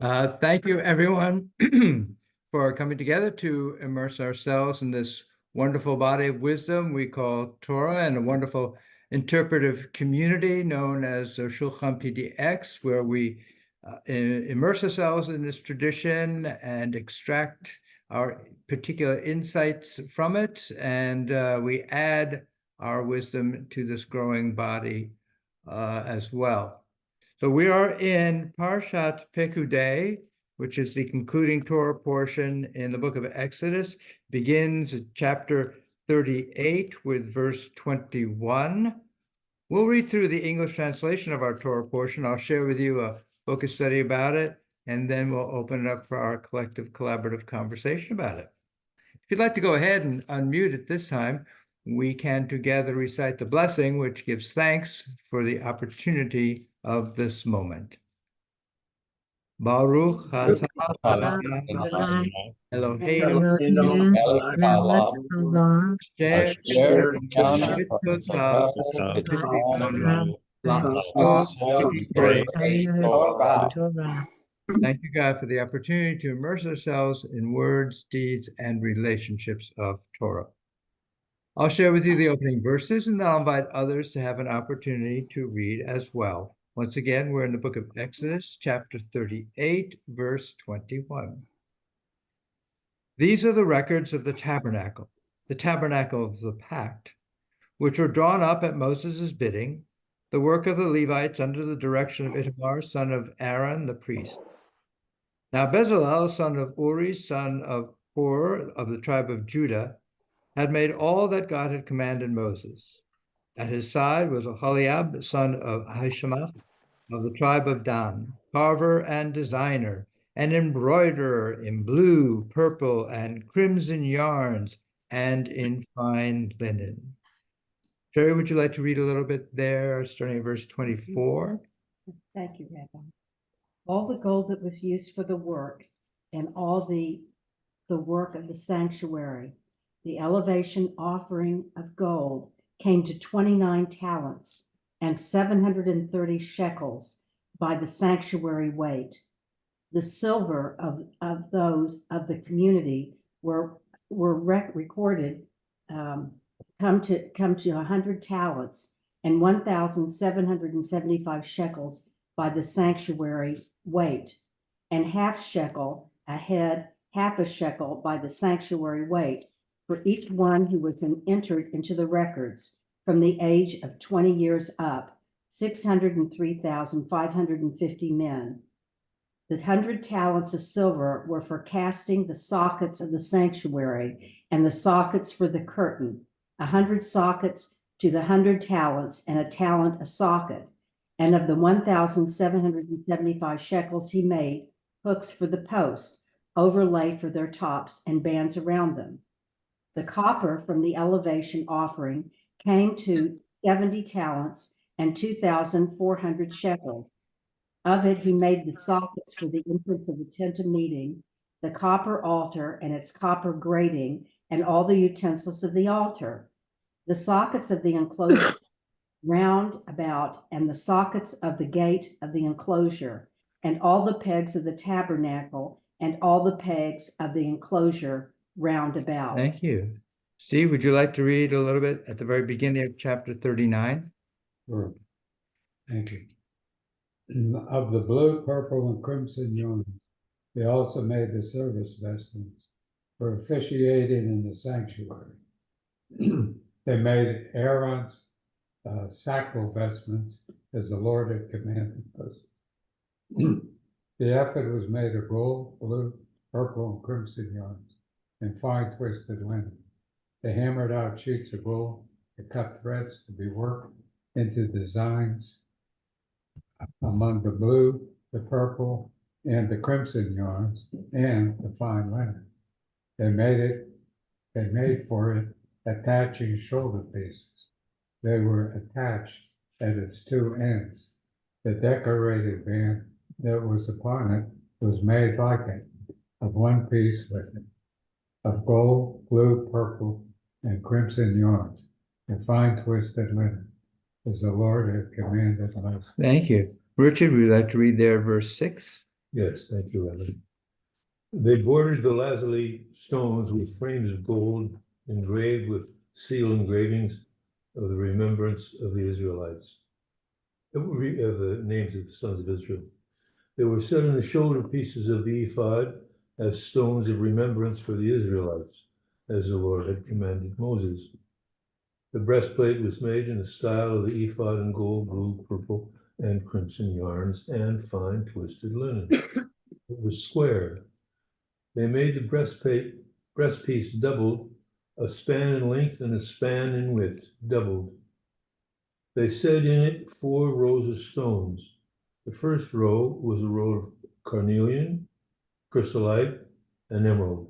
Thank you, everyone, for coming together to immerse ourselves in this wonderful body of wisdom we call Torah, and a wonderful interpretive community known as Shulchan PDX, where we immerse ourselves in this tradition and extract our particular insights from it, and we add our wisdom to this growing body as well. So we are in Parshat Pekudei, which is the concluding Torah portion in the book of Exodus. Begins at chapter 38 with verse 21. We'll read through the English translation of our Torah portion. I'll share with you a focus study about it, and then we'll open it up for our collective collaborative conversation about it. If you'd like to go ahead and unmute at this time, we can together recite the blessing, which gives thanks for the opportunity of this moment. Baruch atah Adonai Eloheinu asher nitanu b'tzitzonu Torah. Thank you, God, for the opportunity to immerse ourselves in words, deeds, and relationships of Torah. I'll share with you the opening verses, and then I'll invite others to have an opportunity to read as well. Once again, we're in the book of Exodus, chapter 38, verse 21. These are the records of the tabernacle of the pact, which were drawn up at Moses' bidding, the work of the Levites under the direction of Ithamar, son of Aaron, the priest. Now Bezalel, son of Uri, son of Hur, of the tribe of Judah, had made all that God had commanded Moses. At his side was Aholiab, son of Ahishamach, of the tribe of Dan, carver and designer, and embroiderer in blue, purple, and crimson yarns, and in fine linen. Jerry, would you like to read a little bit there, starting at verse 24? Thank you, Rabbi. All the gold that was used for the work, and all the work of the sanctuary, the elevation offering of gold, came to 29 talents and 730 shekels by the sanctuary weight. The silver of those of the community were recorded come to 100 talents and 1,775 shekels by the sanctuary weight, and half shekel a head, half a shekel by the sanctuary weight, for each one who was entered into the records from the age of 20 years up, 603,550 men. The 100 talents of silver were for casting the sockets of the sanctuary and the sockets for the curtain, 100 sockets to the 100 talents, and a talent a socket. And of the 1,775 shekels he made hooks for the post, overlaid for their tops, and bands around them. The copper from the elevation offering came to 70 talents and 2,400 shekels. Of it he made the sockets for the entrance of the tent of meeting, the copper altar and its copper grating, and all the utensils of the altar, the sockets of the enclosure round about, and the sockets of the gate of the enclosure, and all the pegs of the tabernacle, and all the pegs of the enclosure round about. Thank you. Steve, would you like to read a little bit at the very beginning of chapter 39? Sure. Thank you. Of the blue, purple, and crimson yarn, they also made the service vestments for officiating in the sanctuary. They made Aaron's sacral vestments as the Lord had commanded us. The ephod was made of gold, blue, purple, and crimson yarns, and fine twisted linen. They hammered out sheets of wool to cut threads to be worked into designs among the blue, the purple, and the crimson yarns, and the fine linen. They made for it attaching shoulder pieces. They were attached at its two ends. The decorated band that was upon it was made like it, of one piece with it, of gold, blue, purple, and crimson yarns, and fine twisted linen, as the Lord had commanded Moses. Thank you. Richard, would you like to read there verse 6? Yes, thank you, Evan. They bordered the lazuli stones with frames of gold engraved with seal engravings of the remembrance of the Israelites, of the names of the sons of Israel. They were set in the shoulder pieces of the ephod as stones of remembrance for the Israelites, as the Lord had commanded Moses. The breastplate was made in the style of the ephod in gold, blue, purple, and crimson yarns and fine twisted linen. It was square. They made the breastpiece doubled, a span in length and a span in width, doubled. They set in it 4 rows of stones. The first row was a row of carnelian, chrysolite, and emerald.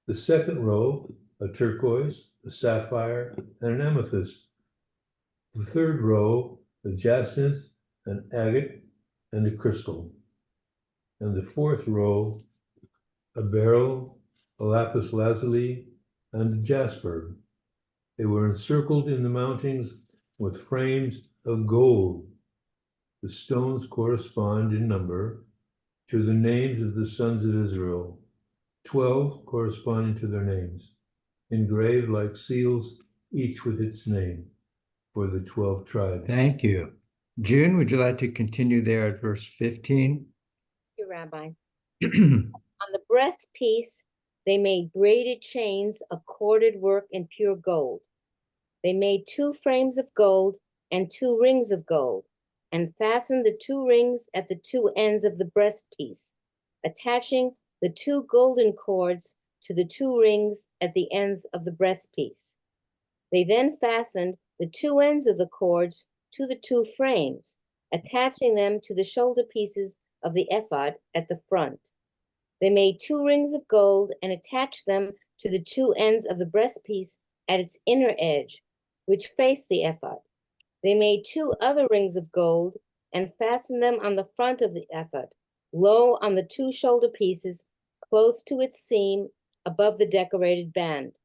The second row, a turquoise, a sapphire, and an amethyst. The third row, a jacinth, an agate, and a crystal. And the fourth row, a beryl, a lapis lazuli, and a jasper. They were encircled in the mountings with frames of gold. The stones correspond in number to the names of the sons of Israel, 12 corresponding to their names, engraved like seals, each with its name, for the 12 tribes. Thank you. June, would you like to continue there at verse 15? Thank you, Rabbi. On the breast piece, they made braided chains of corded work in pure gold. They made 2 frames of gold and 2 rings of gold, and fastened the 2 rings at the 2 ends of the breast piece, attaching the 2 golden cords to the 2 rings at the ends of the breast piece. They then fastened the 2 ends of the cords to the 2 frames, attaching them to the shoulder pieces of the ephod at the front. They made 2 rings of gold and attached them to the 2 ends of the breastpiece at its inner edge, which faced the ephod. They made 2 other rings of gold and fastened them on the front of the ephod, low on the 2 shoulder pieces, close to its seam above the decorated band.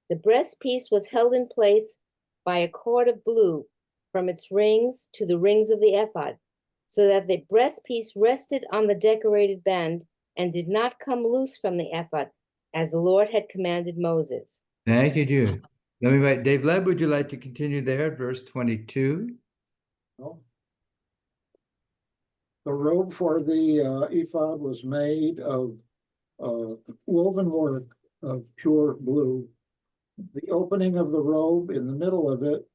The breastpiece was held in place by a cord of blue from its rings to the rings of the ephod, so that the breastpiece rested on the decorated band and did not come loose from the ephod, as the Lord had commanded Moses. Thank you, June. Let me invite Dave Leb. Would you like to continue there at verse 22? The robe for the ephod was made of woven work of pure blue. The opening of the robe in the middle of it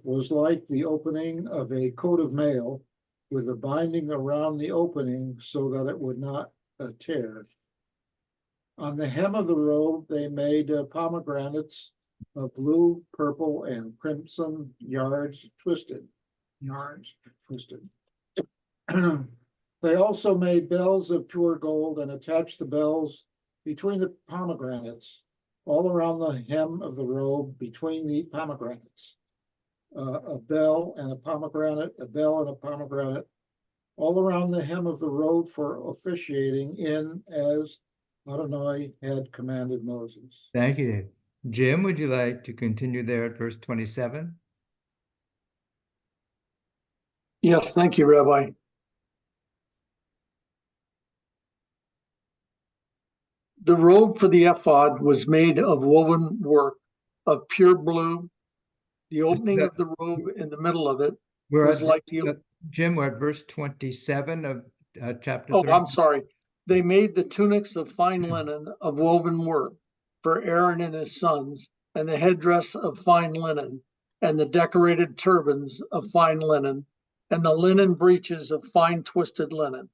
was like the opening of a coat of mail, with a binding around the opening so that it would not tear. On the hem of the robe, they made pomegranates of blue, purple, and crimson yarns twisted. They also made bells of pure gold and attached the bells between the pomegranates, all around the hem of the robe between the pomegranates. A bell and a pomegranate, a bell and a pomegranate, all around the hem of the robe for officiating in as Adonai had commanded Moses. Thank you, Dave. Jim, would you like to continue there at verse 27? Yes, thank you, Rabbi. The robe for the ephod was made of woven work of pure blue. The opening of the robe in the middle of it was like the... Jim, we're at verse 27 of chapter 30. Oh, I'm sorry. They made the tunics of fine linen of woven work for Aaron and his sons, and the headdress of fine linen, and the decorated turbans of fine linen, and the linen breeches of fine twisted linen,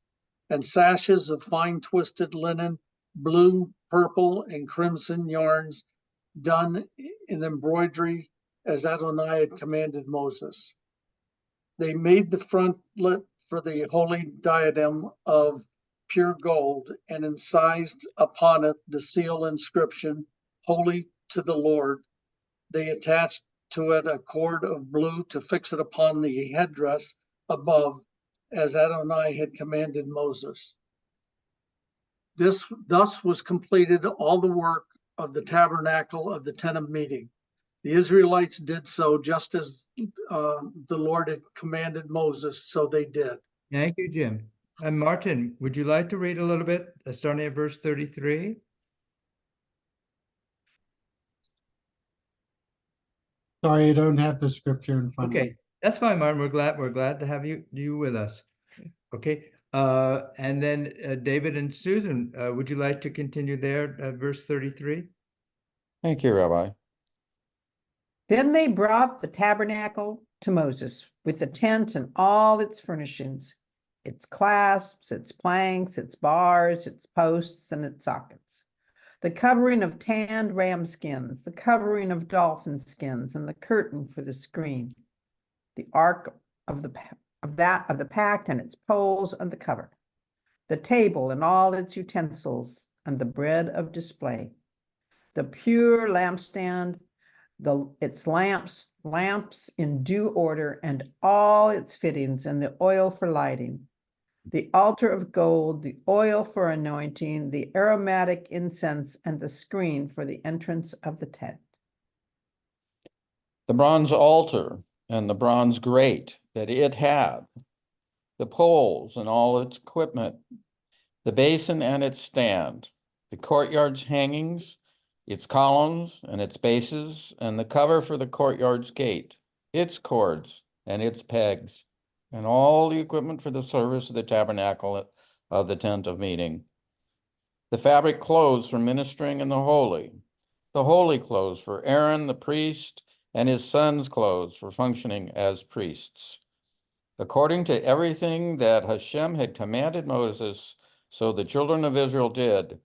and sashes of fine twisted linen, blue, purple, and crimson yarns done in embroidery as Adonai had commanded Moses. They made the frontlet for the holy diadem of pure gold and incised upon it the seal inscription, Holy to the Lord. They attached to it a cord of blue to fix it upon the headdress above, as Adonai had commanded Moses. Thus was completed all the work of the tabernacle of the tent of meeting. The Israelites did so just as the Lord had commanded Moses, so they did. Thank you, Jim. And Martin, would you like to read a little bit, starting at verse 33? Sorry, I don't have the scripture in front of Okay, me. that's fine, Martin. We're glad to have you with us. Okay, and then David and Susan, would you like to continue there at verse 33? Thank you, Rabbi. Then they brought the tabernacle to Moses with the tent and all its furnishings, its clasps, its planks, its bars, its posts, and its sockets, the covering of tanned ram skins, the covering of dolphin skins, and the curtain for the screen, the ark of the pact and its poles and the cover, the table and all its utensils, and the bread of display, the pure lampstand, its lamps in due order, and all its fittings, and the oil for lighting, the altar of gold, the oil for anointing, the aromatic incense, and the screen for the entrance of the tent. The bronze altar and the bronze grate that it had, the poles and all its equipment, the basin and its stand, the courtyard's hangings, its columns and its bases, and the cover for the courtyard's gate, its cords and its pegs, and all the equipment for the service of the tabernacle of the tent of meeting. The fabric clothes for ministering in the holy clothes for Aaron the priest, and his sons' clothes for functioning as priests. According to everything that Hashem had commanded Moses, so the children of Israel did,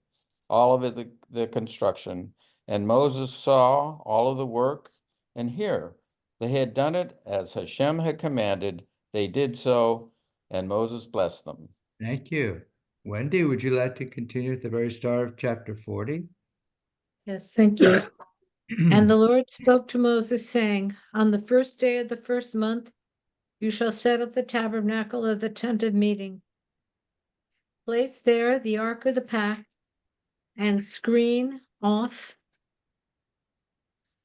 all of it, the construction, and Moses saw all of the work, and here they had done it as Hashem had commanded. They did so, and Moses blessed them. Thank you. Wendy, would you like to continue at the very start of chapter 40? Yes, thank you. And the Lord spoke to Moses, saying, on the first day of the first month, you shall set up the tabernacle of the tent of meeting. Place there the ark of the pact, and screen off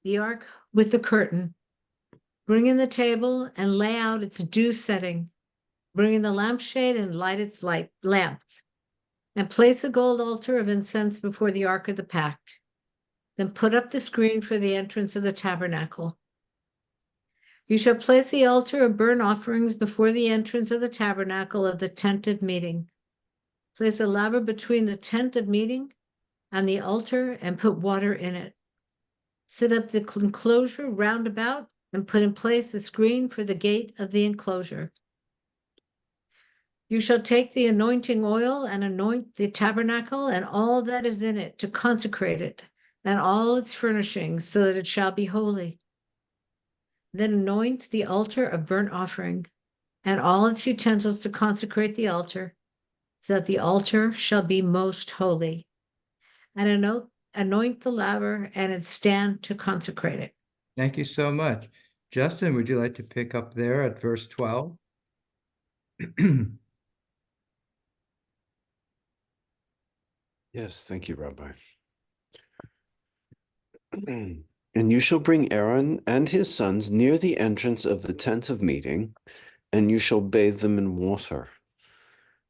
the ark with the curtain. Bring in the table and lay out its due setting. Bring in the lampshade and light its lamps. And place the gold altar of incense before the ark of the pact. Then put up the screen for the entrance of the tabernacle. You shall place the altar of burnt offerings before the entrance of the tabernacle of the tent of meeting. Place a laver between the tent of meeting and the altar and put water in it. Set up the enclosure round about and put in place the screen for the gate of the enclosure. You shall take the anointing oil and anoint the tabernacle and all that is in it to consecrate it, and all its furnishings, so that it shall be holy. Then anoint the altar of burnt offering and all its utensils to consecrate the altar, so that the altar shall be most holy. And anoint the laver and its stand to consecrate it. Thank you so much. Justin, would you like to pick up there at verse 12? Yes, thank you, Rabbi. And you shall bring Aaron and his sons near the entrance of the tent of meeting, and you shall bathe them in water.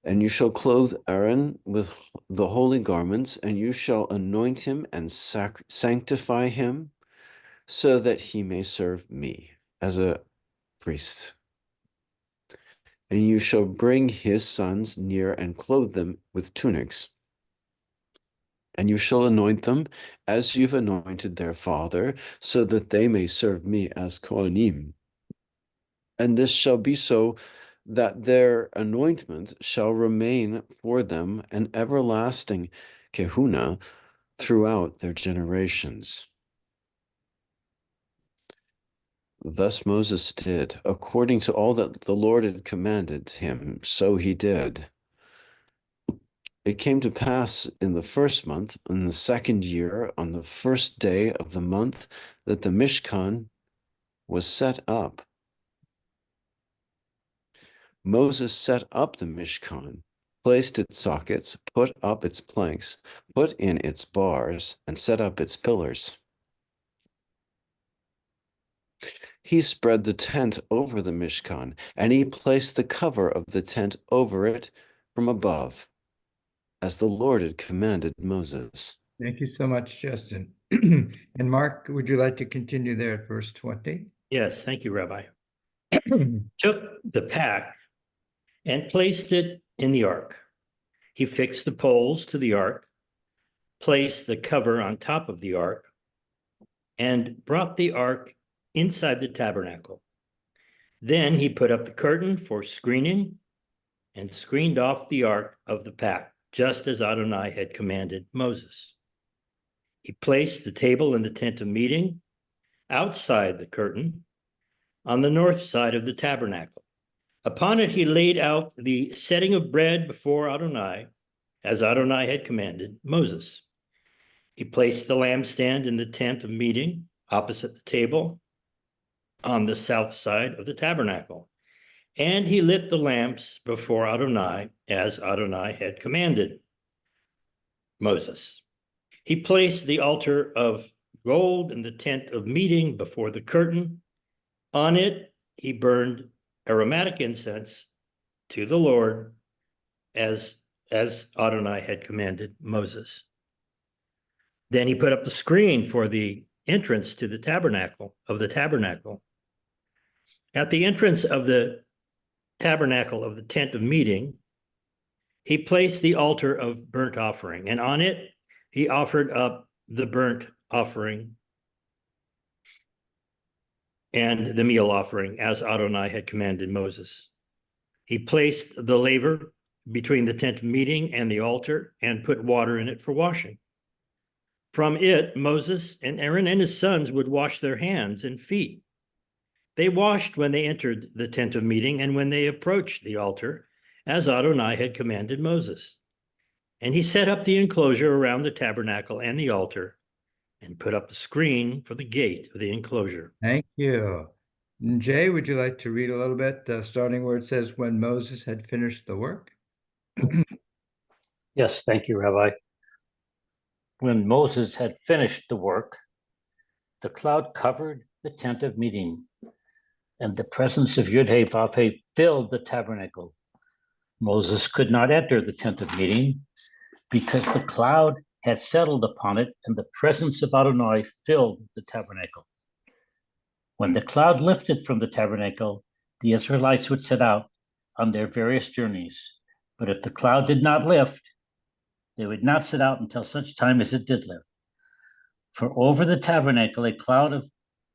And you shall clothe Aaron with the holy garments, and you shall anoint him and sanctify him, so that he may serve me as a priest. And you shall bring his sons near and clothe them with tunics. And you shall anoint them as you've anointed their father, so that they may serve me as Kohanim. And this shall be so that their anointment shall remain for them an everlasting kehuna throughout their generations. Thus Moses did, according to all that the Lord had commanded him, so he did. It came to pass in the first month, in the second year, on the first day of the month, that the Mishkan was set up. Moses set up the Mishkan, placed its sockets, put up its planks, put in its bars, and set up its pillars. He spread the tent over the Mishkan, and he placed the cover of the tent over it from above, as the Lord had commanded Moses. Thank you so much, Justin. And Mark, would you like to continue there at verse 20? Yes, thank you, Rabbi. Took the pack and placed it in the ark. He fixed the poles to the ark, placed the cover on top of the ark, and brought the ark inside the tabernacle. Then he put up the curtain for screening and screened off the ark of the pack, just as Adonai had commanded Moses. He placed the table in the tent of meeting outside the curtain on the north side of the tabernacle. Upon it he laid out the setting of bread before Adonai, as Adonai had commanded Moses. He placed the lampstand in the tent of meeting opposite the table on the south side of the tabernacle. And he lit the lamps before Adonai, as Adonai had commanded Moses. He placed the altar of gold in the tent of meeting before the curtain. On it, he burned aromatic incense to the Lord, as Adonai had commanded Moses. Then he put up the screen for the entrance to the tabernacle. At the entrance of the tabernacle of the tent of meeting, he placed the altar of burnt offering, and on it he offered up the burnt offering and the meal offering, as Adonai had commanded Moses. He placed the laver between the tent of meeting and the altar and put water in it for washing. From it, Moses and Aaron and his sons would wash their hands and feet. They washed when they entered the tent of meeting and when they approached the altar, as Adonai had commanded Moses. And he set up the enclosure around the tabernacle and the altar and put up the screen for the gate of the enclosure. Thank you. And Jay, would you like to read a little bit, starting where it says, when Moses had finished the work? Yes, thank you, Rabbi. When Moses had finished the work, the cloud covered the tent of meeting, and the presence of Yud-Heh-Vav-Heh filled the tabernacle. Moses could not enter the tent of meeting because the cloud had settled upon it, and the presence of Adonai filled the tabernacle. When the cloud lifted from the tabernacle, the Israelites would set out on their various journeys. But if the cloud did not lift, they would not set out until such time as it did lift. For over the tabernacle, a cloud of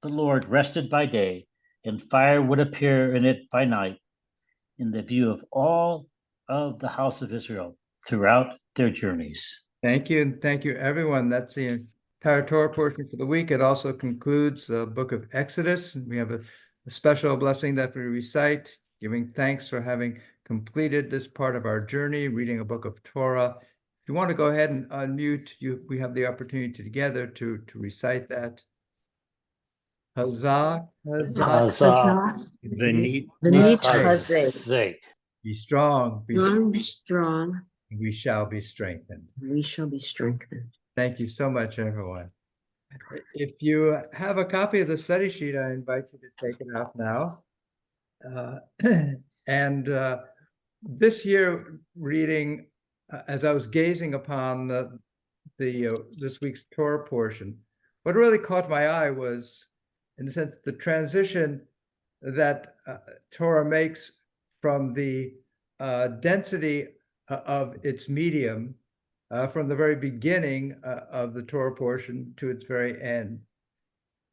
the Lord rested by day, and fire would appear in it by night, in the view of all of the house of Israel throughout their journeys. Thank you. And thank you, everyone. That's the entire Torah portion for the week. It also concludes the book of Exodus. We have a special blessing that we recite, giving thanks for having completed this part of our journey, reading a book of Torah. If you want to go ahead and unmute, we have the opportunity together to recite that. Hazak, Hazak, V'nit Hazek. be strong, Be strong, we shall be strengthened. we shall be strengthened. Thank you so much, everyone. If you have a copy of the study sheet, I invite you to take it out now. And this year, reading, as I was gazing upon this week's Torah portion, what really caught my eye was, in a sense, the transition that Torah makes from the density of its medium from the very beginning of the Torah portion to its very end.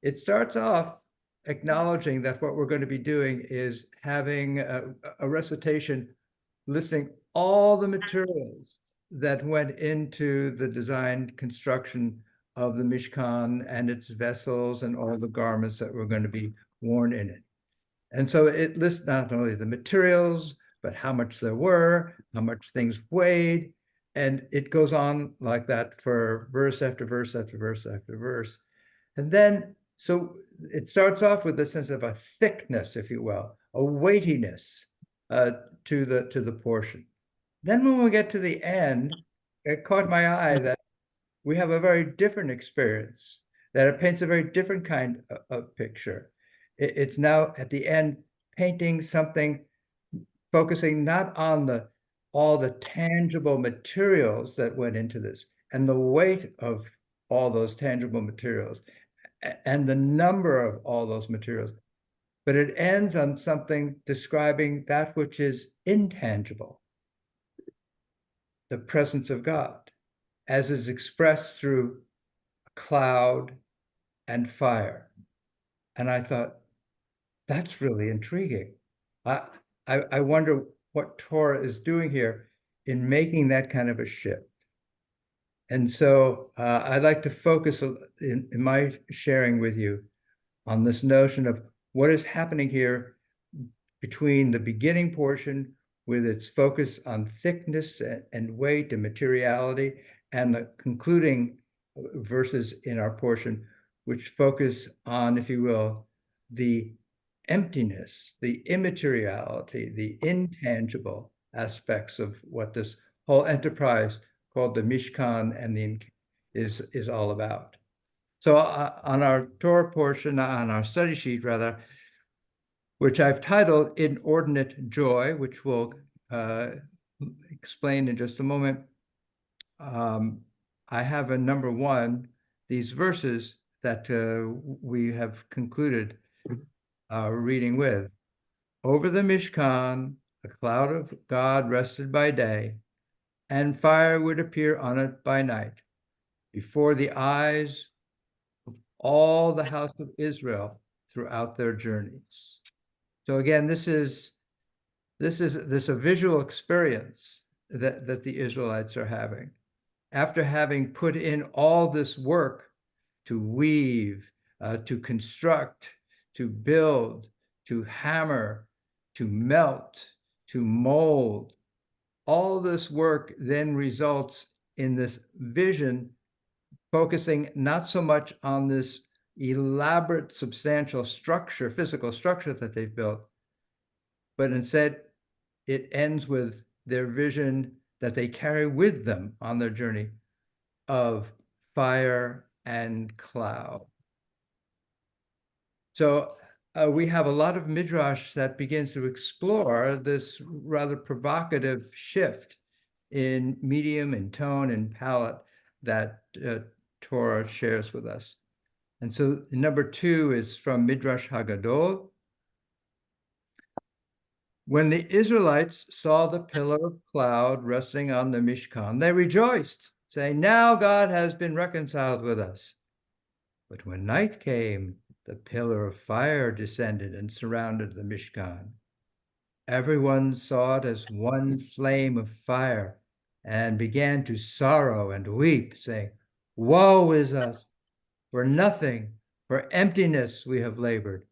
It starts off acknowledging that what we're going to be doing is having a recitation listing all the materials that went into the design construction of the Mishkan and its vessels and all the garments that were going to be worn in it. And so it lists not only the materials, but how much there were, how much things weighed, and it goes on like that for verse after verse after verse after verse. And then, so it starts off with a sense of a thickness, if you will, a weightiness to the portion. Then when we get to the end, it caught my eye that we have a very different experience, that it paints a very different kind of picture. It's now at the end painting something, focusing not on the all the tangible materials that went into this and the weight of all those tangible materials and the number of all those materials. But it ends on something describing that which is intangible, the presence of God, as is expressed through cloud and fire. And I thought, that's really intriguing. I wonder what Torah is doing here in making that kind of a shift. And so I'd like to focus in my sharing with you on this notion of what is happening here between the beginning portion with its focus on thickness and weight and materiality, and the concluding verses in our portion, which focus on, if you will, the emptiness, the immateriality, the intangible aspects of what this whole enterprise called the Mishkan and the is all about. So on our Torah portion, on our study sheet rather, which I've titled Inordinate Joy, which we'll explain in just a moment, I have a number 1, these verses that we have concluded our reading with. Over the Mishkan, a cloud of God rested by day, and fire would appear on it by night, before the eyes of all the house of Israel throughout their journeys. So again, this is a visual experience that the Israelites are having. After having put in all this work to weave, to construct, to build, to hammer, to melt, to mold, all this work then results in this vision focusing not so much on this elaborate, substantial structure, physical structure that they've built, but instead it ends with their vision that they carry with them on their journey of fire and cloud. So we have a lot of midrash that begins to explore this rather provocative shift in medium and tone and palette that Torah shares with us. And so number 2 is from Midrash Haggadol. When the Israelites saw the pillar of cloud resting on the Mishkan, they rejoiced, saying, "Now God has been reconciled with us." But when night came, the pillar of fire descended and surrounded the Mishkan. Everyone saw it as one flame of fire and began to sorrow and weep, saying, "Woe is us! For nothing, for emptiness we have labored.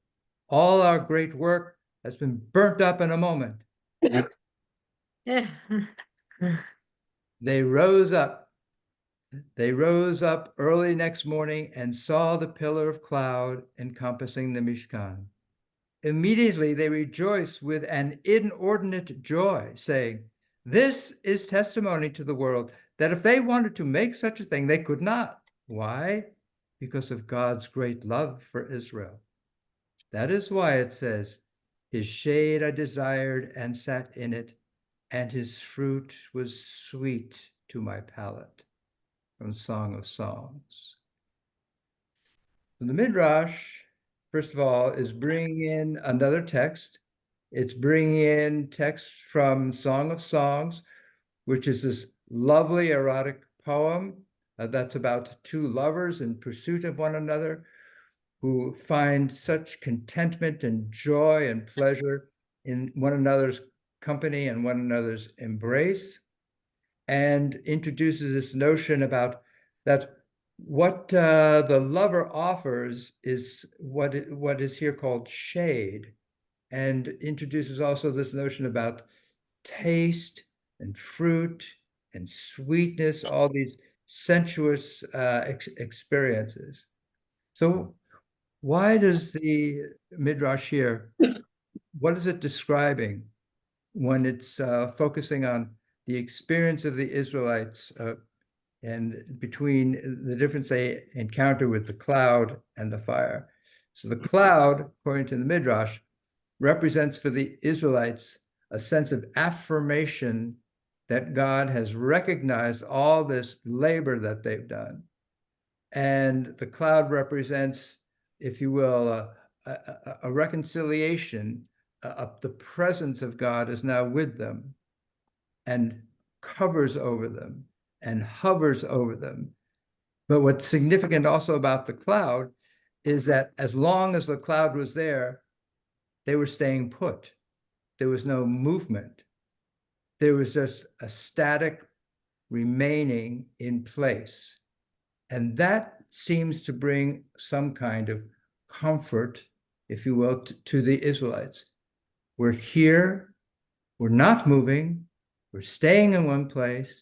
All our great work has been burnt up in a moment." They rose up early next morning and saw the pillar of cloud encompassing the Mishkan. Immediately they rejoiced with an inordinate joy, saying, "This is testimony to the world that if they wanted to make such a thing, they could not." Why? Because of God's great love for Israel. That is why it says, "His shade I desired and sat in it, and his fruit was sweet to my palate," from Song of Songs. The Midrash, first of all, is bringing in another text. It's bringing in text from Song of Songs, which is this lovely erotic poem that's about 2 lovers in pursuit of one another who find such contentment and joy and pleasure in one another's company and one another's embrace, and introduces this notion about that what the lover offers is what is here called shade, and introduces also this notion about taste and fruit and sweetness, all these sensuous experiences. So why does the Midrash here, what is it describing when it's focusing on the experience of the Israelites and between the difference they encounter with the cloud and the fire? So the cloud, according to the Midrash, represents for the Israelites a sense of affirmation that God has recognized all this labor that they've done. And the cloud represents, if you will, a reconciliation of the presence of God is now with them and covers over them and hovers over them. But what's significant also about the cloud is that as long as the cloud was there, they were staying put. There was no movement. There was just a static remaining in place. And that seems to bring some kind of comfort, if you will, to the Israelites. We're here, we're not moving, we're staying in one place,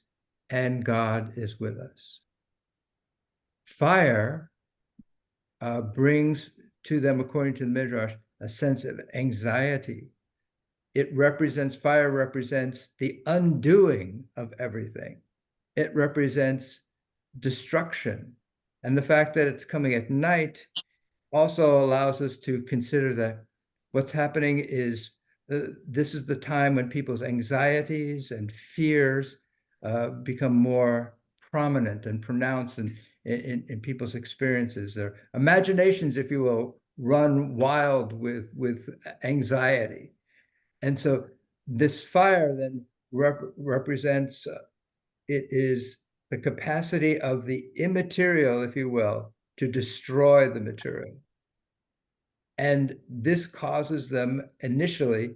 and God is with us. Fire brings to them, according to the Midrash, a sense of anxiety. Fire represents the undoing of everything. It represents destruction. And the fact that it's coming at night also allows us to consider that what's happening is this is the time when people's anxieties and fears become more prominent and pronounced in people's experiences. Their imaginations, if you will, run wild with anxiety. And so this fire then represents, it is the capacity of the immaterial, if you will, to destroy the material. And this causes them initially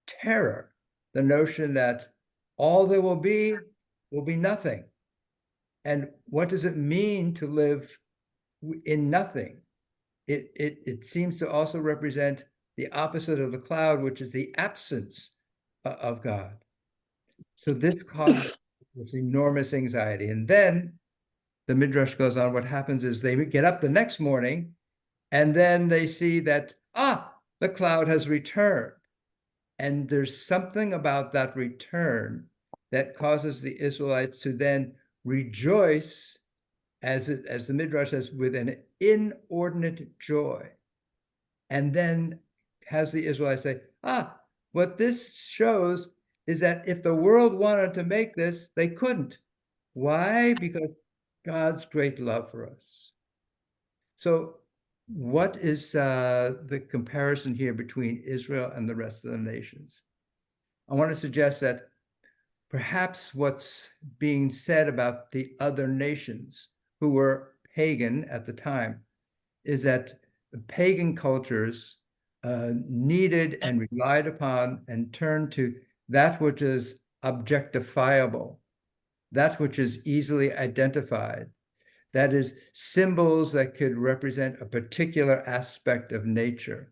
terror, the notion that all there will be nothing. And what does it mean to live in nothing? It seems to also represent the opposite of the cloud, which is the absence of God. So this causes this enormous anxiety. And then the Midrash goes on, what happens is they get up the next morning and then they see that, the cloud has returned. And there's something about that return that causes the Israelites to then rejoice, as the Midrash says, with an inordinate joy. And then has the Israelites say, what this shows is that if the world wanted to make this, they couldn't. Why? Because God's great love for us. So what is the comparison here between Israel and the rest of the nations? I want to suggest that perhaps what's being said about the other nations who were pagan at the time is that pagan cultures needed and relied upon and turned to that which is objectifiable, that which is easily identified, that is, symbols that could represent a particular aspect of nature.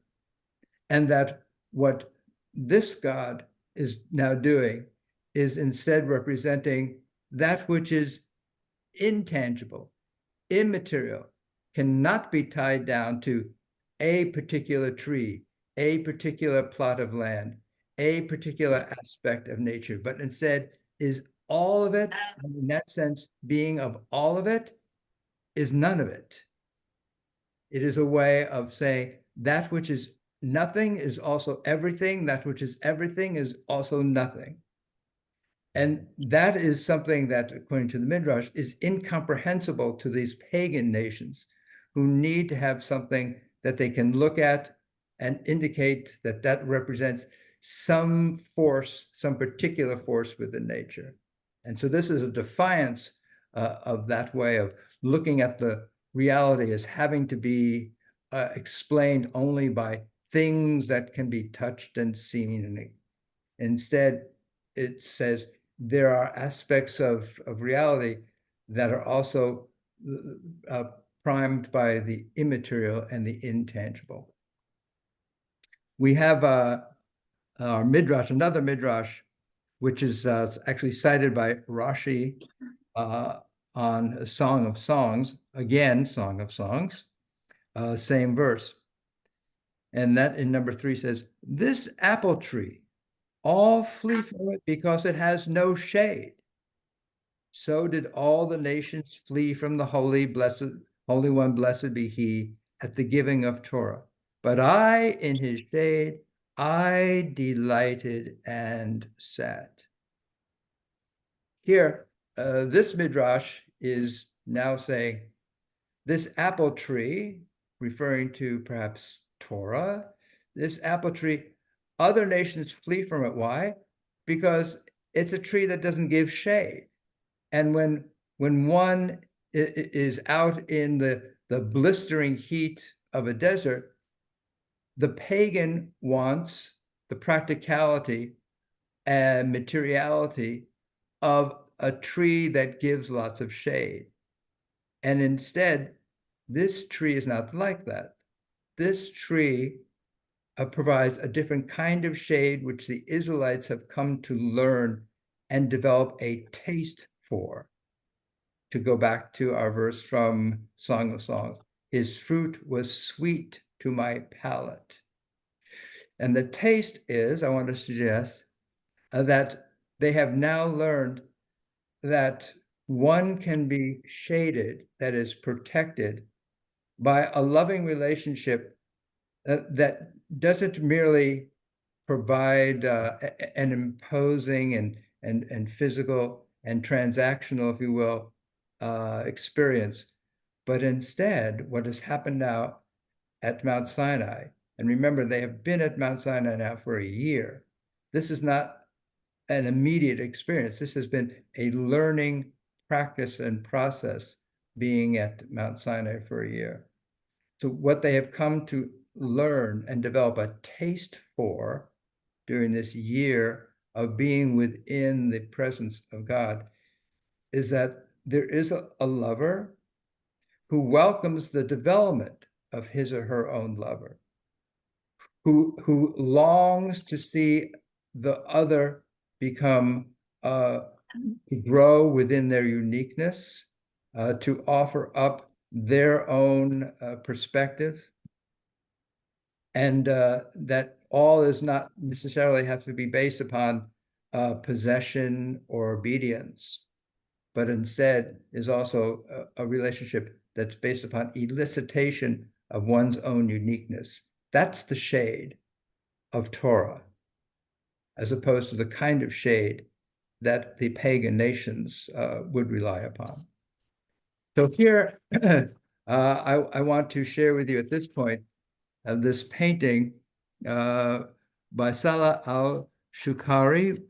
And that what this God is now doing is instead representing that which is intangible, immaterial, cannot be tied down to a particular tree, a particular plot of land, a particular aspect of nature, but instead is all of it. And in that sense, being of all of it is none of it. It is a way of saying that which is nothing is also everything, that which is everything is also nothing. And that is something that, according to the Midrash, is incomprehensible to these pagan nations who need to have something that they can look at and indicate that that represents some force, some particular force within nature. And so this is a defiance of that way of looking at the reality as having to be explained only by things that can be touched and seen. And instead, it says there are aspects of reality that are also primed by the immaterial and the intangible. We have our Midrash, another Midrash, which is actually cited by Rashi on a Song of Songs, again, Song of Songs, same verse. And that in number 3 says, this apple tree, all flee from it because it has no shade. So did all the nations flee from the Holy One, blessed be he, at the giving of Torah. But I, in his shade, I delighted and sat. here, this midrash is now saying this apple tree, referring to perhaps Torah, this apple tree, other nations flee from it. Why? Because it's a tree that doesn't give shade. And when one is out in the blistering heat of a desert, the pagan wants the practicality and materiality of a tree that gives lots of shade. And instead, this tree is not like that. This tree provides a different kind of shade, which the Israelites have come to learn and develop a taste for. To go back to our verse from Song of Songs, his fruit was sweet to my palate. And the taste is, I want to suggest, that they have now learned that one can be shaded, that is protected, by a loving relationship that doesn't merely provide an imposing and physical and transactional, if you will, experience, but instead what has happened now at Mount Sinai, and remember, they have been at Mount Sinai now for a year. This is not an immediate experience. This has been a learning practice and process being at Mount Sinai for a year. So what they have come to learn and develop a taste for during this year of being within the presence of God is that there is a lover who welcomes the development of his or her own lover, who longs to see the other become to grow within their uniqueness, to offer up their own perspective, and that all is not necessarily have to be based upon possession or obedience, but instead is also a relationship that's based upon elicitation of one's own uniqueness. That's the shade of Torah, as opposed to the kind of shade that the pagan nations would rely upon. So here, I want to share with you at this point this painting by Salah al-Shukari,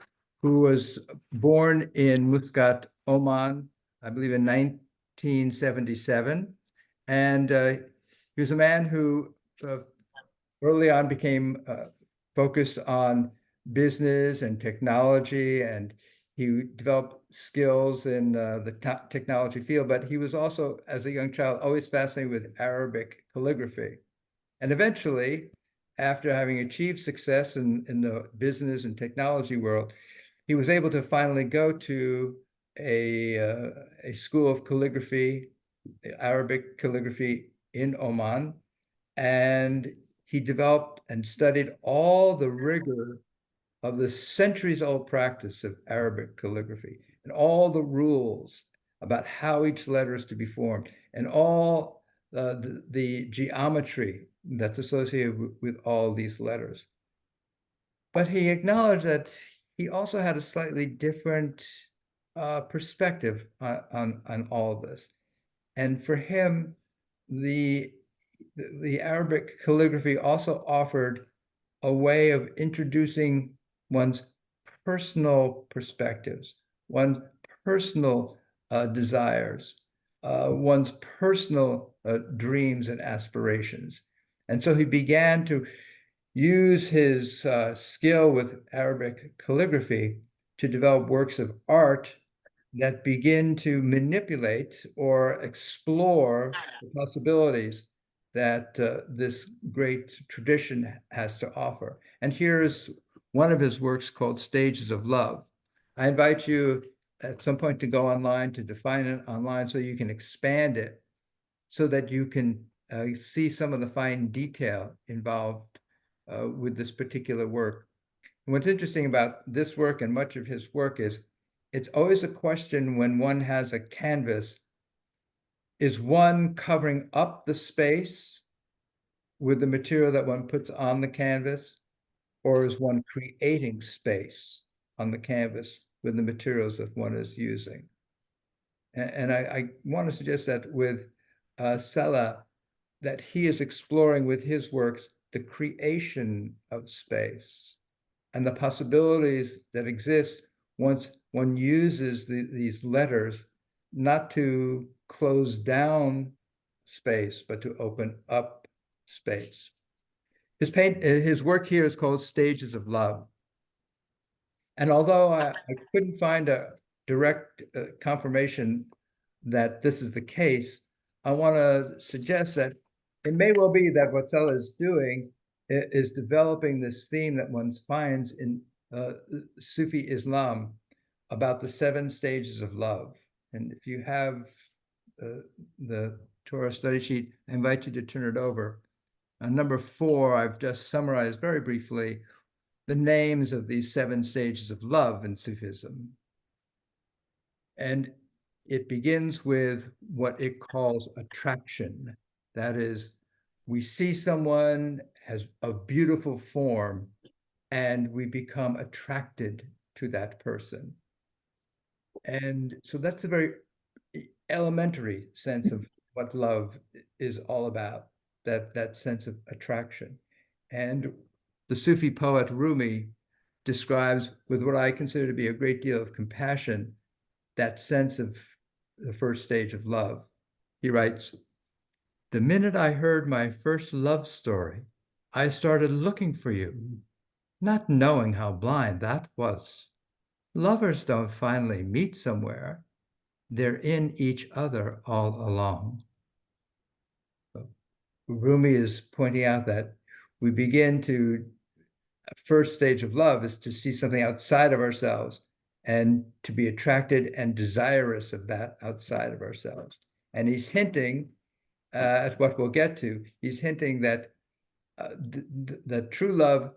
who was born in Muscat, Oman, I believe in 1977. And he was a man who early on became focused on business and technology, and he developed skills in the technology field, but he was also, as a young child, always fascinated with Arabic calligraphy. And eventually, after having achieved success in the business and technology world, he was able to finally go to a school of calligraphy, Arabic calligraphy in Oman, and he developed and studied all the rigor of the centuries-old practice of Arabic calligraphy and all the rules about how each letter is to be formed and all the geometry that's associated with all these letters. But he acknowledged that he also had a slightly different perspective on all of this. And for him, the Arabic calligraphy also offered a way of introducing one's personal perspectives, one's personal desires, one's personal dreams and aspirations. And so he began to use his skill with Arabic calligraphy to develop works of art that begin to manipulate or explore the possibilities that this great tradition has to offer. And here's one of his works called Stages of Love. I invite you at some point to go online, to define it online, so you can expand it, so that you can see some of the fine detail involved with this particular work. And what's interesting about this work and much of his work is it's always a question when one has a canvas, is one covering up the space with the material that one puts on the canvas, or is one creating space on the canvas with the materials that one is using. And I want to suggest that with Sela, that he is exploring with his works the creation of space and the possibilities that exist once one uses these letters, not to close down space, but to open up space. His work here is called Stages of Love. And although I couldn't find a direct confirmation that this is the case, I want to suggest that it may well be that what Sela is doing is developing this theme that one finds in Sufi Islam about the 7 stages of love. And if you have the Torah study sheet, I invite you to turn it over. On number 4, I've just summarized very briefly the names of these 7 stages of love in Sufism. And it begins with what it calls attraction. That is, we see someone has a beautiful form and we become attracted to that person. And so that's a very elementary sense of what love is all about, that sense of attraction. And the Sufi poet Rumi describes with what I consider to be a great deal of compassion that sense of the first stage of love. He writes, "The minute I heard my first love story, I started looking for you, not knowing how blind that was. Lovers don't finally meet somewhere. They're in each other all along." So Rumi is pointing out that we begin to, first stage of love is to see something outside of ourselves and to be attracted and desirous of that outside of ourselves. And he's hinting at what we'll get to. He's hinting that the true love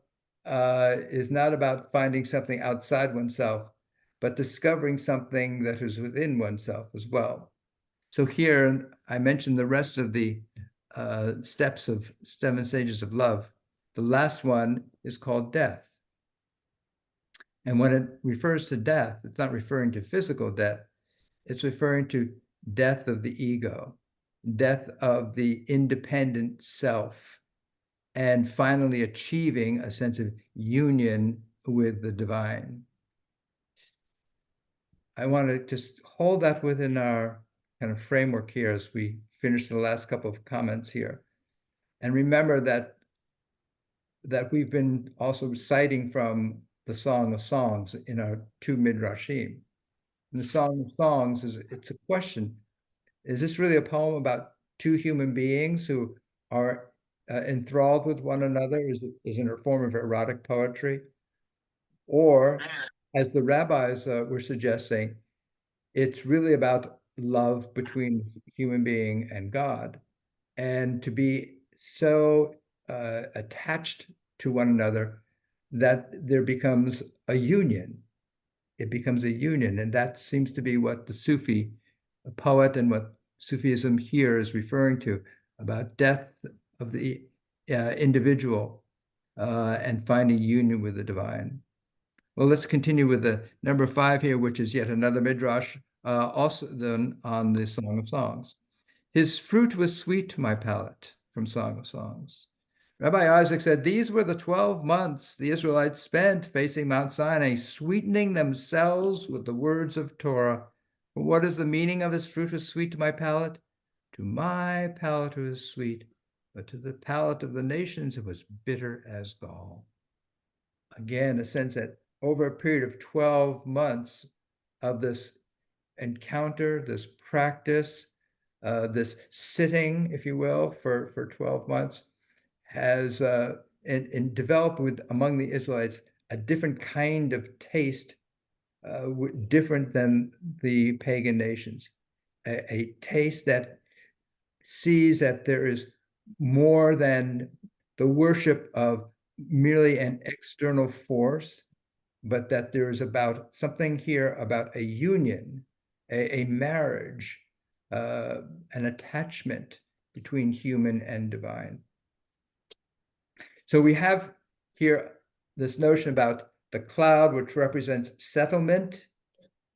is not about finding something outside oneself, but discovering something that is within oneself as well. So here, I mentioned the rest of the steps of 7 stages of love. The last one is called death. And when it refers to death, it's not referring to physical death. It's referring to death of the ego, death of the independent self, and finally achieving a sense of union with the divine. I want to just hold that within our kind of framework here as we finish the last couple of comments here. And remember that we've been also citing from the Song of Songs in our 2 Midrashim. And the Song of Songs it's a question. Is this really a poem about 2 human beings who are enthralled with one another? Is it a form of erotic poetry? Or, as the rabbis were suggesting, it's really about love between human being and God, and to be so attached to one another that there becomes a union. It becomes a union, and that seems to be what the Sufi poet and what Sufism here is referring to, about death of the individual and finding union with the divine. Well, let's continue with the number 5 here, which is yet another midrash, also then on the Song of Songs. "His fruit was sweet to my palate," from Song of Songs. Rabbi Isaac said, "These were the 12 months the Israelites spent facing Mount Sinai, sweetening themselves with the words of Torah. But what is the meaning of his fruit was sweet to my palate? To my palate it was sweet, but to the palate of the nations it was bitter as gall." Again, a sense that over a period of 12 months of this encounter, this practice, this sitting, if you will, for 12 months, has and developed among the Israelites a different kind of taste, different than the pagan nations, a taste that sees that there is more than the worship of merely an external force, but that there is about something here about a union, a marriage, an attachment between human and divine. So we have here this notion about the cloud, which represents settlement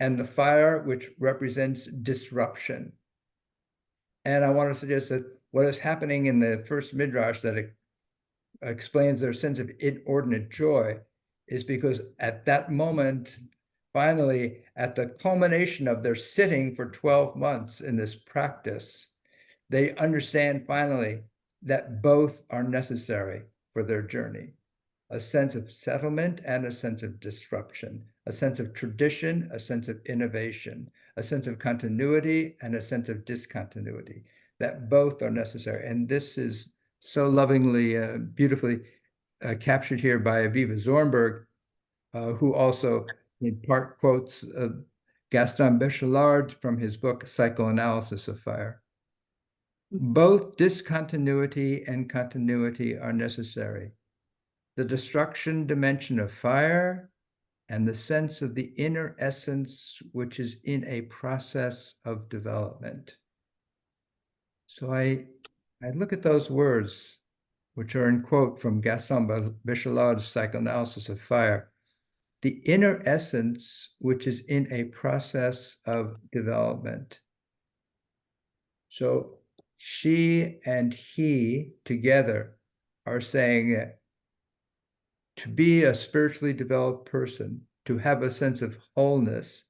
and the fire, which represents disruption. And I want to suggest that what is happening in the first midrash that explains their sense of inordinate joy is because at that moment, finally, at the culmination of their sitting for 12 months in this practice, they understand finally that both are necessary for their journey. A sense of settlement and a sense of disruption, a sense of tradition, a sense of innovation, a sense of continuity and a sense of discontinuity, that both are necessary. And this is so lovingly, beautifully captured here by Aviva Zornberg, who also in part quotes Gaston Bachelard from his book, Psychoanalysis of Fire. Both discontinuity and continuity are necessary. The destruction dimension of fire and the sense of the inner essence, which is in a process of development. So I look at those words, which are in quote from Gaston Bachelard's Psychoanalysis of Fire. The inner essence, which is in a process of development. So she and he together are saying that to be a spiritually developed person, to have a sense of wholeness,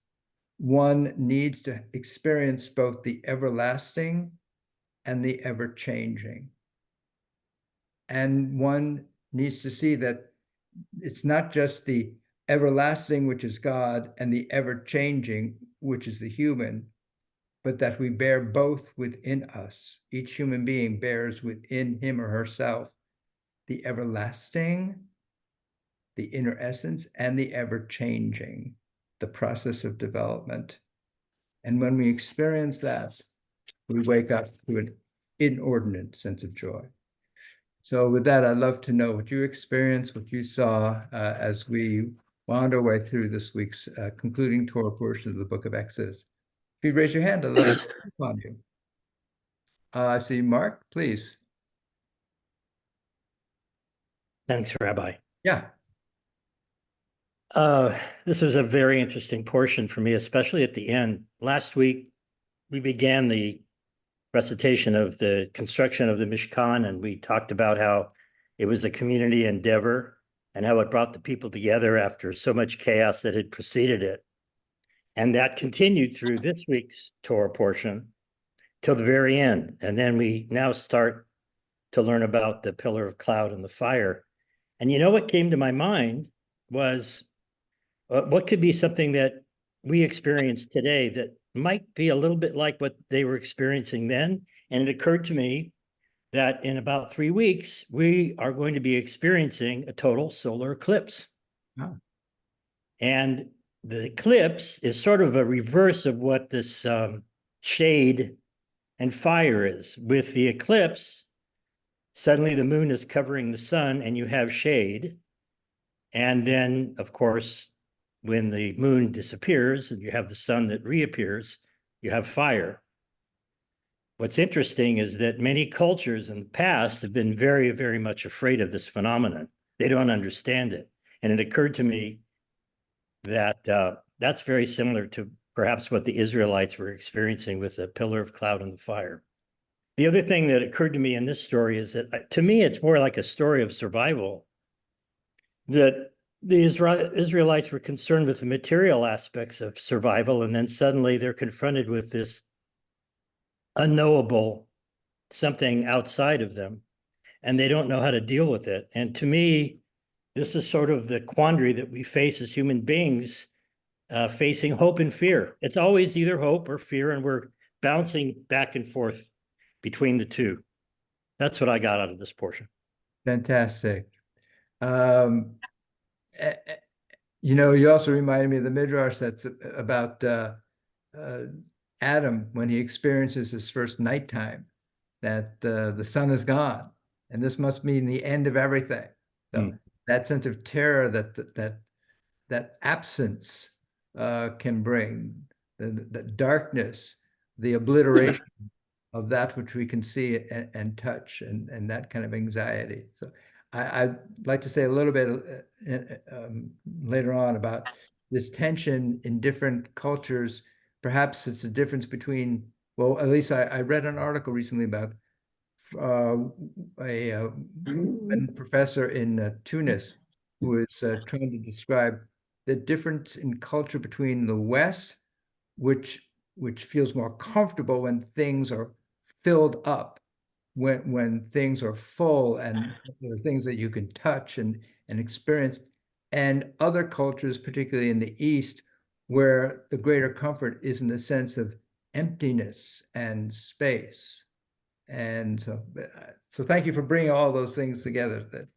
one needs to experience both the everlasting and the ever-changing. And one needs to see that it's not just the everlasting, which is God, and the ever-changing, which is the human, but that we bear both within us. Each human being bears within him or herself the everlasting, the inner essence, and the ever-changing, the process of development. And when we experience that, we wake up to an inordinate sense of joy. So with that, I'd love to know what you experienced, what you saw as we wound our way through this week's concluding Torah portion of the book of Exodus. If you'd raise your hand, I'd love to hear on you. I see Mark, please. Thanks, Rabbi. Yeah. This was a very interesting portion for me, especially at the end. Last week, we began the recitation of the construction of the Mishkan, and we talked about how it was a community endeavor and how it brought the people together after so much chaos that had preceded it. And that continued through this week's Torah portion till the very end. And then we now start to learn about the pillar of cloud and the fire. And you know what came to my mind was what could be something that we experience today that might be a little bit like what they were experiencing then. And it occurred to me that in about 3 weeks, we are going to be experiencing a total solar eclipse. Oh. And the eclipse is sort of a reverse of what this shade and fire is. With the eclipse, suddenly the moon is covering the sun and you have shade. And then, of course, when the moon disappears and you have the sun that reappears, you have fire. What's interesting is that many cultures in the past have been very, very much afraid of this phenomenon. They don't understand it. And it occurred to me that that's very similar to perhaps what the Israelites were experiencing with the pillar of cloud and the fire. The other thing that occurred to me in this story is that, to me, it's more like a story of survival, that the Israelites were concerned with the material aspects of survival, and then suddenly they're confronted with this unknowable something outside of them, and they don't know how to deal with it. And to me, this is sort of the quandary that we face as human beings, facing hope and fear. It's always either hope or fear, and we're bouncing back and forth between the two. That's what I got out of this portion. Fantastic. You know, you also reminded me of the Midrash that's about Adam when he experiences his first nighttime, that the sun is gone, and this must mean the end of everything. So that sense of terror that absence can bring, the darkness, the obliteration of that which we can see and touch, and that kind of anxiety. So I'd like to say a little bit later on about this tension in different cultures. Perhaps it's a difference between, well, at least I read an article recently about a professor in Tunis who is trying to describe the difference in culture between the West, which feels more comfortable when things are filled up, when things are full and there are things that you can touch and experience, and other cultures, particularly in the East, where the greater comfort is in the sense of emptiness and space. And so thank you for bringing all those things together.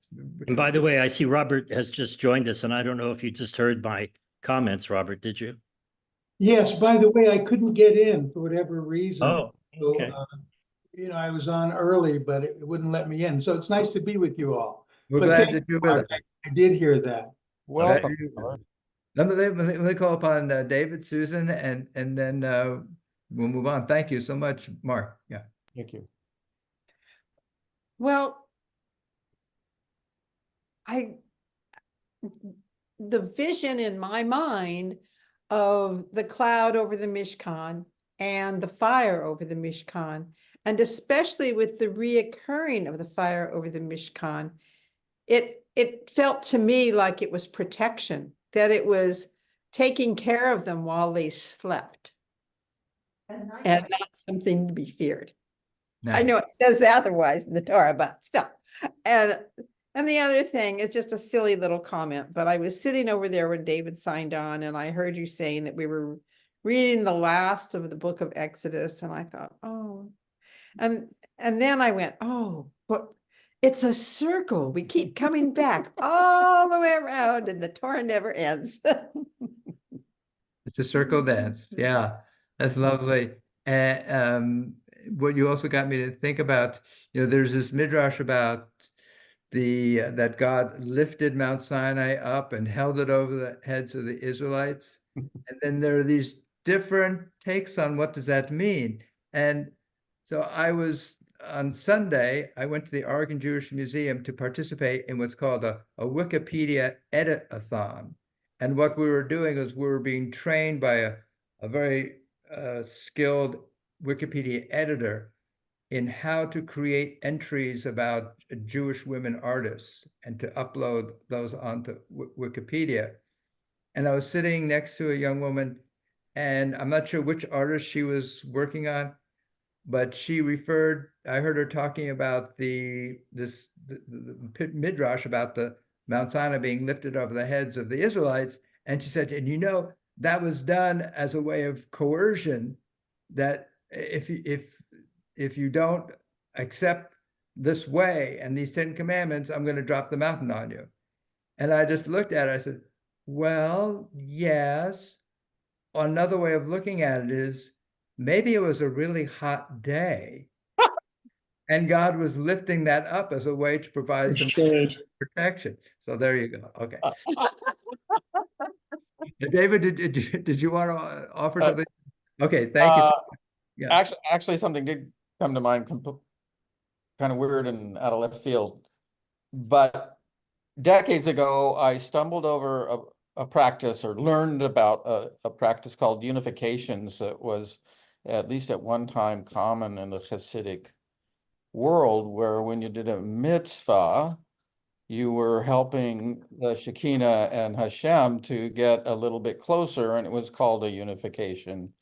And by the way, I see Robert has just joined us, and I don't know if you just heard my comments, Robert, did you? Yes, by the way, I couldn't get in for whatever reason. Oh, okay. So, I was on early, but it wouldn't let me in. So it's nice to be with you all. We're But glad thank that you, you're with Mark. us. I did hear that. Welcome. Let me call upon David, Susan, and then we'll move on. Thank you so much, Mark. Yeah. Thank you. Well, the vision in my mind of the cloud over the Mishkan and the fire over the Mishkan, and especially with the reoccurring of the fire over the Mishkan, it felt to me like it was protection, that it was taking care of them while they slept, and not something to be feared. I know it says otherwise in the Torah, but still. And the other thing is just a silly little comment, but I was sitting over there when David signed on, and I heard you saying that we were reading the last of the book of Exodus, and I thought, oh, and then I went, oh, but it's a circle. We keep coming back all the way around, and the Torah never ends. It's a circle dance. Yeah, that's lovely. And what you also got me to think about, there's this midrash about that God lifted Mount Sinai up and held it over the heads of the Israelites. And then there are these different takes on what does that mean. And so on Sunday, I went to the Oregon Jewish Museum to participate in what's called a Wikipedia edit-a-thon. And what we were doing is we were being trained by a very skilled Wikipedia editor in how to create entries about Jewish women artists and to upload those onto Wikipedia. And I was sitting next to a young woman, and I'm not sure which artist she was working on, but I heard her talking about the midrash about the Mount Sinai being lifted over the heads of the Israelites. And she said, and that was done as a way of coercion, that if you don't accept this way and these 10 commandments, I'm going to drop the mountain on you. And I just looked at it. I said, well, yes. Another way of looking at it is maybe it was a really hot day and God was lifting that up as a way to provide some protection. So there you go. Okay. David, did you want to offer something? Okay, thank you. Yeah. Actually, something did come to mind, kind of weird and out of left field. But decades ago, I stumbled over a practice, or learned about a practice called unifications that was, at least at one time, common in the Hasidic world, where when you did a mitzvah, you were helping the Shekinah and Hashem to get a little bit closer, and it was called a unification.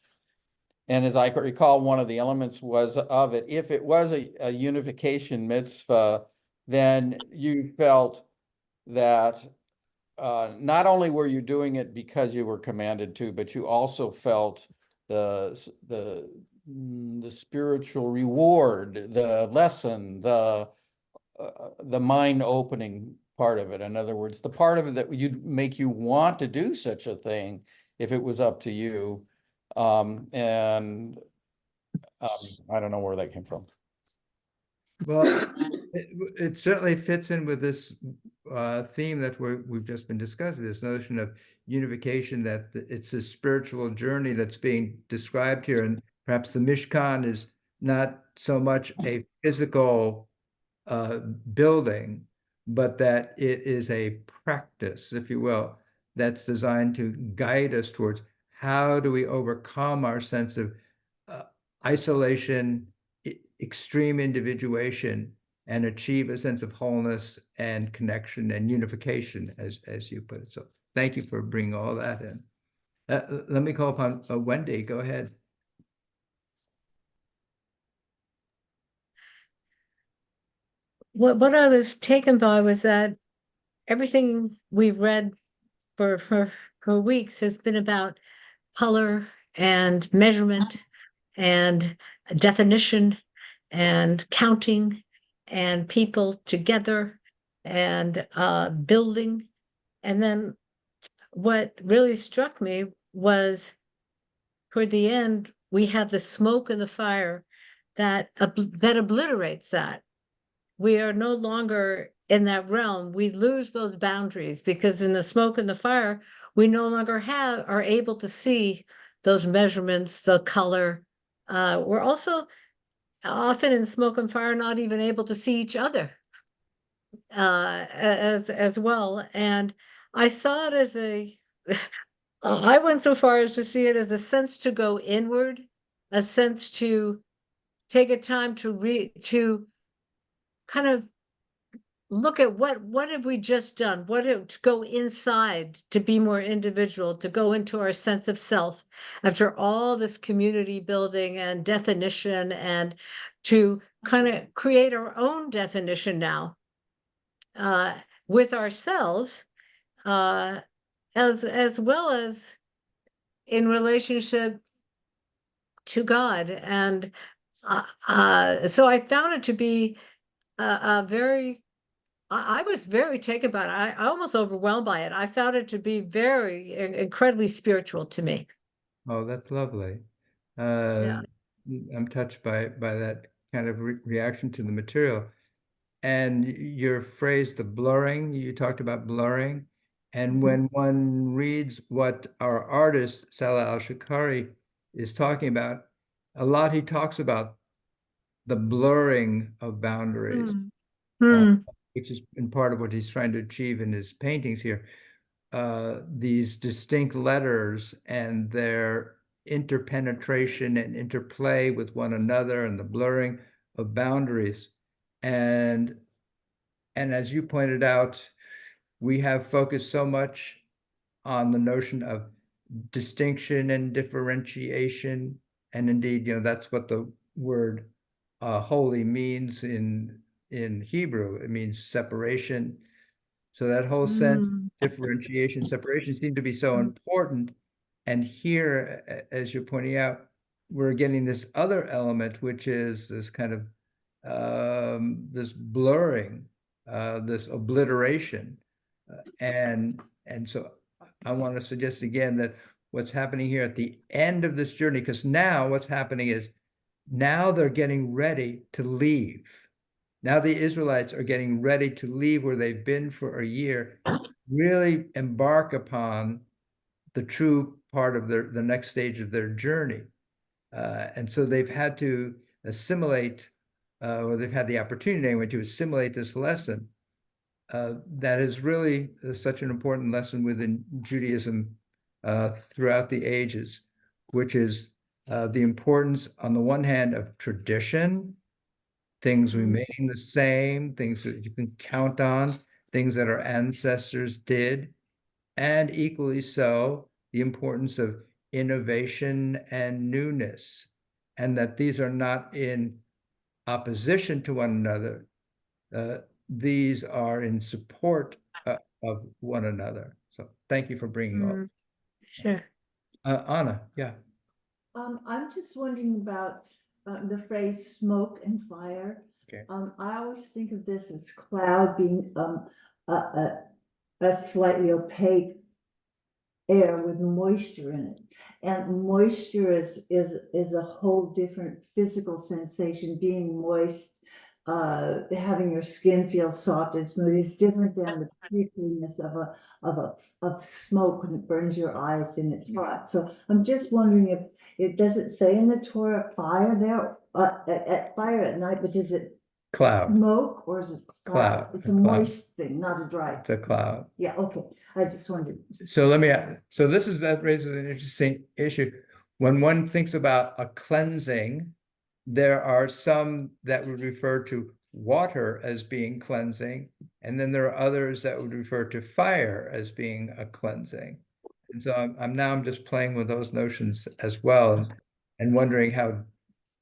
And as I recall, one of the elements of it, if it was a unification mitzvah, then you felt that not only were you doing it because you were commanded to, but you also felt the spiritual reward, the lesson, the mind-opening part of it. In other words, the part of it that would make you want to do such a thing if it was up to you. I don't know where that came from. Well, it certainly fits in with this theme that we've just been discussing, this notion of unification, that it's a spiritual journey that's being described here. And perhaps the Mishkan is not so much a physical building, but that it is a practice, if you will, that's designed to guide us towards how do we overcome our sense of isolation, extreme individuation, and achieve a sense of wholeness and connection and unification, as you put it. So thank you for bringing all that in. Let me call upon Wendy. Go ahead. What I was taken by was that everything we've read for weeks has been about color and measurement and definition and counting and people together and building. And then what really struck me was toward the end, we have the smoke and the fire that obliterates that. We are no longer in that realm. We lose those boundaries because in the smoke and the fire, we no longer are able to see those measurements, the color. We're also often in smoke and fire not even able to see each other as well. And I saw it as I went so far as to see it as a sense to go inward, a sense to take a time to kind of look at what have we just done, to go inside, to be more individual, to go into our sense of self after all this community building and definition, and to kind of create our own definition now with ourselves as well as in relationship to God. And so I found it to be a very I was very taken by it. I almost overwhelmed by it. I found it to be very incredibly spiritual to me. Oh, that's lovely. Yeah. I'm touched by that kind of reaction to the material. And your phrase, the blurring, you talked about blurring. And when one reads what our artist, Salah Al-Shikari, is talking about, a lot he talks about the blurring of boundaries, which is in part of what he's trying to achieve in his paintings here. These distinct letters and their interpenetration and interplay with one another and the blurring of boundaries. And as you pointed out, we have focused so much on the notion of distinction and differentiation. And indeed, that's what the word holy means in Hebrew. It means separation. So that whole sense of differentiation, separation seem to be so important. And here, as you're pointing out, we're getting this other element, which is this kind of this blurring, this obliteration. And so I want to suggest again that what's happening here at the end of this journey, because now what's happening is now they're getting ready to leave. Now the Israelites are getting ready to leave where they've been for a year, really embark upon the true part of the next stage of their journey. And so they've had to assimilate, or they've had the opportunity anyway to assimilate this lesson. That is really such an important lesson within Judaism throughout the ages, which is the importance, on the one hand, of tradition, things remaining the same, things that you can count on, things that our ancestors did, and equally so, the importance of innovation and newness, and that these are not in opposition to one another. These are in support of one another. So thank you for bringing all. Sure. Anna, yeah. I'm just wondering about the phrase smoke and fire. Okay. I always think of this as cloud being a slightly opaque air with moisture in it. And moisture is a whole different physical sensation. Being moist, having your skin feel soft and smooth is different than the prickliness of smoke when it burns your eyes and it's hot. So I'm just wondering if it does it say in the Torah fire there at fire at night, but does it Cloud. Smoke or is it Cloud, cloud? It's a a cloud. moist thing, not a dry. It's a cloud. Yeah, okay. I just wanted. So let me, so that raises an interesting issue. When one thinks about a cleansing, there are some that would refer to water as being cleansing, and then there are others that would refer to fire as being a cleansing. And so I'm just playing with those notions as well, and wondering how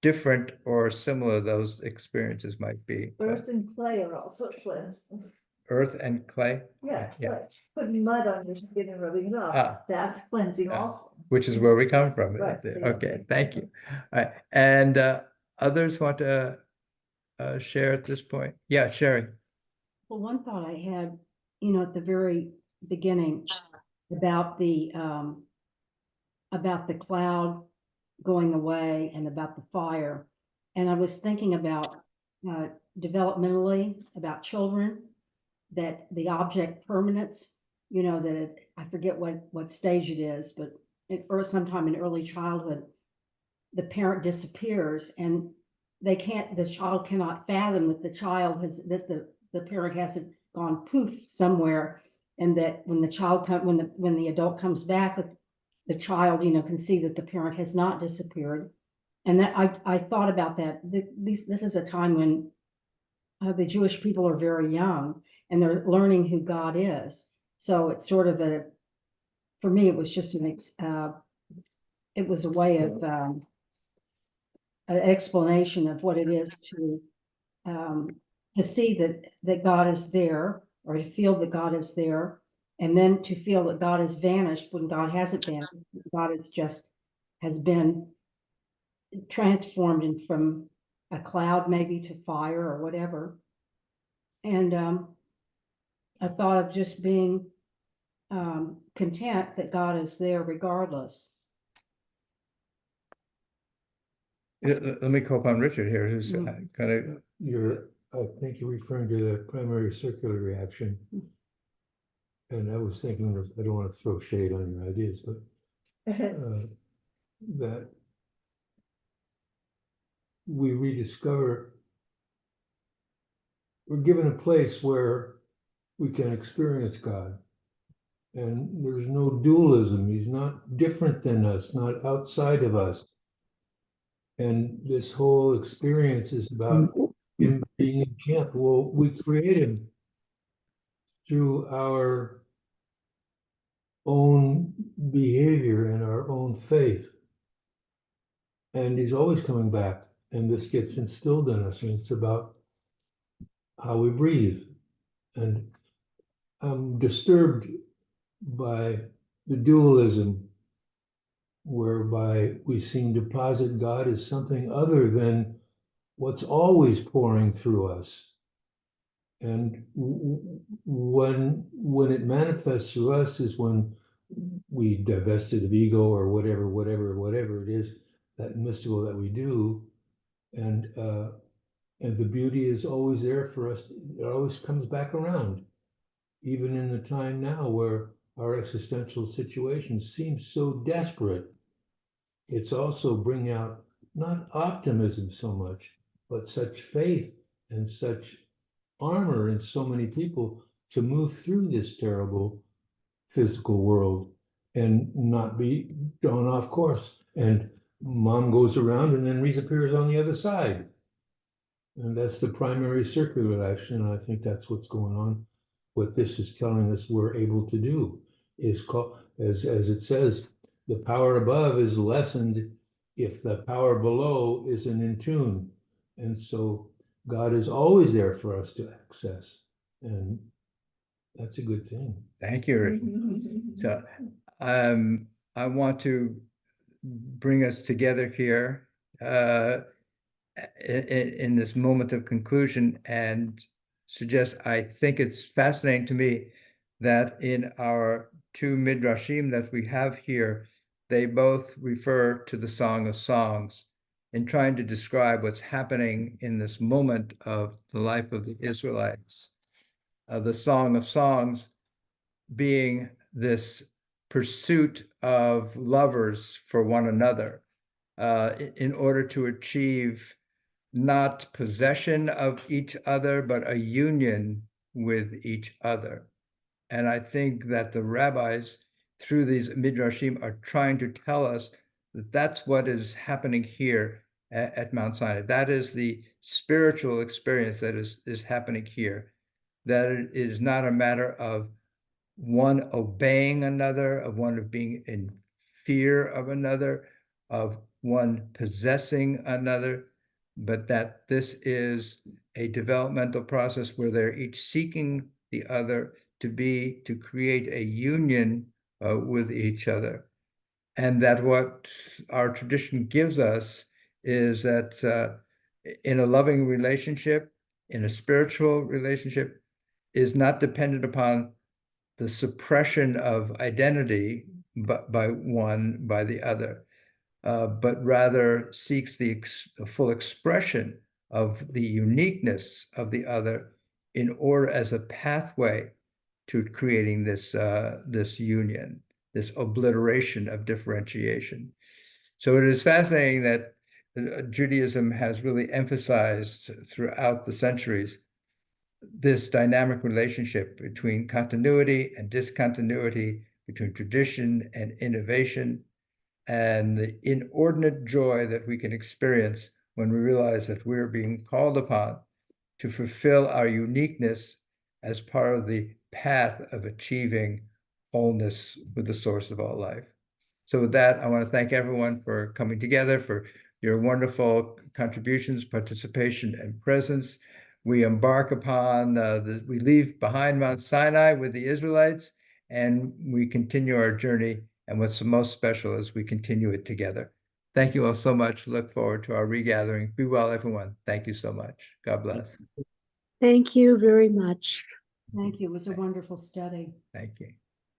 different or similar those experiences might be. Earth and clay are also cleansed. Earth and clay? Yeah, Yeah. clay. Putting mud on your skin and rubbing it off, Ah. that's cleansing Yeah. also. Which is where we come from. Right, Okay, thank you. All right, and others want to share at this point? Yeah, Sherry. Well, one thought I had, at the very beginning about the cloud going away and about the fire. And I was thinking about developmentally, about children, that the object permanence, that I forget what stage it is, but or sometime in early childhood, the parent disappears and the child cannot fathom that the parent hasn't gone poof somewhere, and that when the adult comes back, the child, can see that the parent has not disappeared. And that I thought about that. This is a time when the Jewish people are very young and they're learning who God is. So it's sort of for me, it was just it was a way of an explanation of what it is to see that God is there, or to feel that God is there, and then to feel that God has vanished when God hasn't vanished. God has been transformed from a cloud maybe to fire or whatever. And I thought of just being content that God is there regardless. Let me call upon Richard here, who's kind of. I think you're referring to the primary circular reaction. And I was thinking I don't want to throw shade on your ideas, but that we rediscover, we're given a place where we can experience God. And there's no dualism. He's not different than us, not outside of us. And this whole experience is about him being in camp. Well, we create him through our own behavior and our own faith. And he's always coming back. And this gets instilled in us. And it's about how we breathe. And I'm disturbed by the dualism whereby we seem to posit God as something other than what's always pouring through us. And when it manifests through us is when we divested of ego or whatever it is, that mystical that we do. And the beauty is always there for us. It always comes back around, even in the time now where our existential situation seems so desperate. It's also bringing out not optimism so much, but such faith and such armor in so many people to move through this terrible physical world and not be gone off course. And mom goes around and then reappears on the other side. And that's the primary circular action. And I think that's what's going on. What this is telling us we're able to do is called, as it says, the power above is lessened if the power below isn't in tune. And so God is always there for us to access. And that's a good thing. Thank you, Richard. So I want to bring us together here in this moment of conclusion and suggest, I think it's fascinating to me that in our two midrashim that we have here, they both refer to the Song of Songs in trying to describe what's happening in this moment of the life of the Israelites. The Song of Songs being this pursuit of lovers for one another in order to achieve not possession of each other, but a union with each other. And I think that the rabbis, through these midrashim, are trying to tell us that that's what is happening here at Mount Sinai. That is the spiritual experience that is happening here. That it is not a matter of one obeying another, of one of being in fear of another, of one possessing another, but that this is a developmental process where they're each seeking the other to create a union with each other. And that what our tradition gives us is that in a loving relationship, in a spiritual relationship, is not dependent upon the suppression of identity by the other, but rather seeks the full expression of the uniqueness of the other in order as a pathway to creating this union, this obliteration of differentiation. So it is fascinating that Judaism has really emphasized throughout the centuries this dynamic relationship between continuity and discontinuity, between tradition and innovation, and the inordinate joy that we can experience when we realize that we're being called upon to fulfill our uniqueness as part of the path of achieving wholeness with the source of all life. So with that, I want to thank everyone for coming together, for your wonderful contributions, participation, and presence. We embark upon, we leave behind Mount Sinai with the Israelites, and we continue our journey. And what's the most special is we continue it together. Thank you all so much. Look forward to our regathering. Be well, everyone. Thank you so much. God bless. Thank you very much. Thank you. It was a wonderful study. Thank you.